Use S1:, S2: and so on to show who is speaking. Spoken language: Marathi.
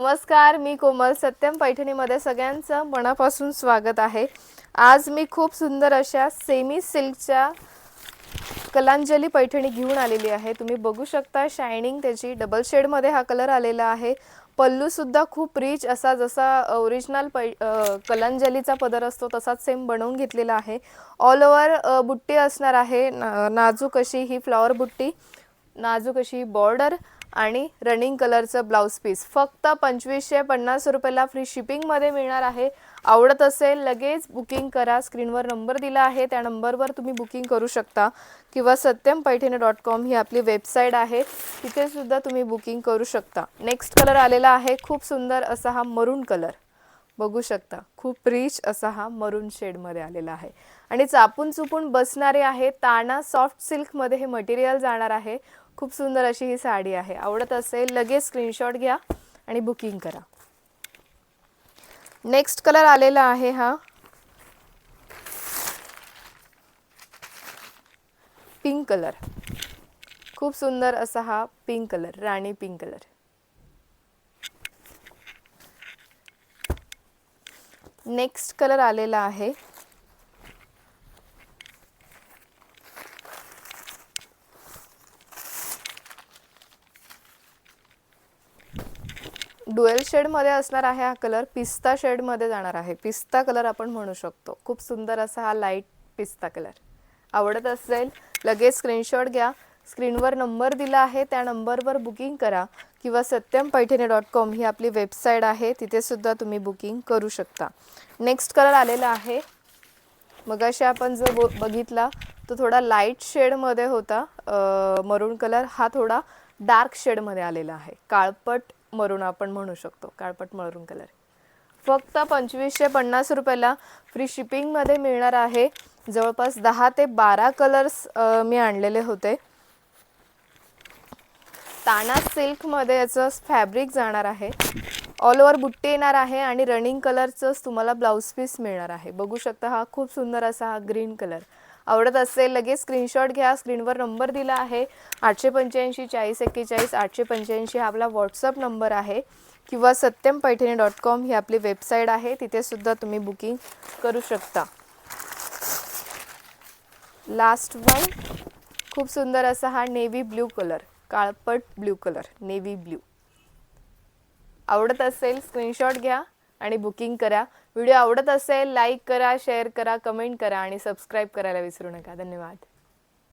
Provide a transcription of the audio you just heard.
S1: नमस्कार, मी कोमल. सत्यम पैठणीमध्ये सगळ्यांचं मनापासून स्वागत आहे. आज मी खूप सुंदर अशा सेमी सिल्कच्या कलांजली पैठणी घेऊन आलेली आहे. तुम्ही बघू शकता शायनिंग त्याची डबल शेडमध्ये हा कलर आलेला आहे. पल्लू सुद्धा खूप रिच असा, जसा ओरिजिनल कलांजलीचा पदर असतो तसाच सेम बनवून घेतलेला आहे. ऑल ओव्हर बुट्टी असणार आहे, नाजूक अशी ही फ्लॉवर बुट्टी, नाजूक अशी बॉर्डर आणि रनिंग कलरचं ब्लाउज पीस. फक्त 2550 रुपयाला फ्री शिपिंगमध्ये मिळणार आहे. आवडत असेल लगेच बुकिंग करा. स्क्रीनवर नंबर दिला आहे, त्या नंबरवर तुम्ही बुकिंग करू शकता किंवा satyam-paithani.com ही आपली वेबसाईट आहे, तिथे सुद्धा तुम्ही बुकिंग करू शकता. नेक्स्ट कलर आलेला आहे खूप सुंदर असा हा मरून कलर. बघू शकता खूप रिच असा हा मरून शेडमध्ये आलेला आहे आणि चापून चुपून बसणारे आहे. ताना सॉफ्ट सिल्कमध्ये हे मटेरियल जाणार आहे. खूप सुंदर अशी ही साडी आहे. आवडत असेल लगेच स्क्रीनशॉट घ्या आणि बुकिंग करा. नेक्स्ट कलर आलेला आहे हा पिंक कलर. खूप सुंदर असा हा पिंक कलर, राणी पिंक कलर. नेक्स्ट कलर आलेला आहे डुएल शेडमध्ये असणार आहे हा कलर. पिस्ता शेडमध्ये जाणार आहे. पिस्ता कलर आपण म्हणू शकतो. खूप सुंदर असा हा लाईट पिस्ता कलर. आवडत असेल लगेच स्क्रीनशॉट घ्या. स्क्रीनवर नंबर दिला आहे, त्या नंबरवर बुकिंग करा किंवा satyam-paithani.com ही आपली वेबसाईट आहे, तिथे सुद्धा तुम्ही बुकिंग करू शकता. नेक्स्ट कलर आलेला आहे, मगाशी आपण जो बघितला तो थोडा लाईट शेडमध्ये होता मरून कलर. हा थोडा डार्क शेडमध्ये आलेला आहे. काळपट मरून आपण म्हणू शकतो, काळपट मरून कलर. फक्त 2550 रुपयाला फ्री शिपिंगमध्ये मिळणार आहे. जवळपास 10 ते 12 कलर्स मी आणलेले होते. ताना सिल्कमध्ये याचं फॅब्रिक जाणार आहे. ऑल ओव्हर बुट्टी येणार आहे आणि रनिंग कलरचंच तुम्हाला ब्लाउज पीस मिळणार आहे. बघू शकता हा खूप सुंदर असा हा ग्रीन कलर. आवडत असेल लगेच स्क्रीनशॉट घ्या. स्क्रीनवर नंबर दिला आहे 885 4041 885 हा आपला व्हॉट्सअप नंबर आहे किंवा satyam-paithani.com ही आपली वेबसाईट आहे, तिथे सुद्धा तुम्ही बुकिंग करू शकता. लास्ट वन खूप सुंदर असा हा नेव्ही ब्ल्यू कलर, काळपट ब्ल्यू कलर, नेव्ही ब्ल्यू. आवडत असेल स्क्रीनशॉट घ्या आणि बुकिंग करा. व्हिडिओ आवडत असेल लाईक करा, शेअर करा, कमेंट करा आणि सबस्क्राईब करायला विसरू नका. धन्यवाद.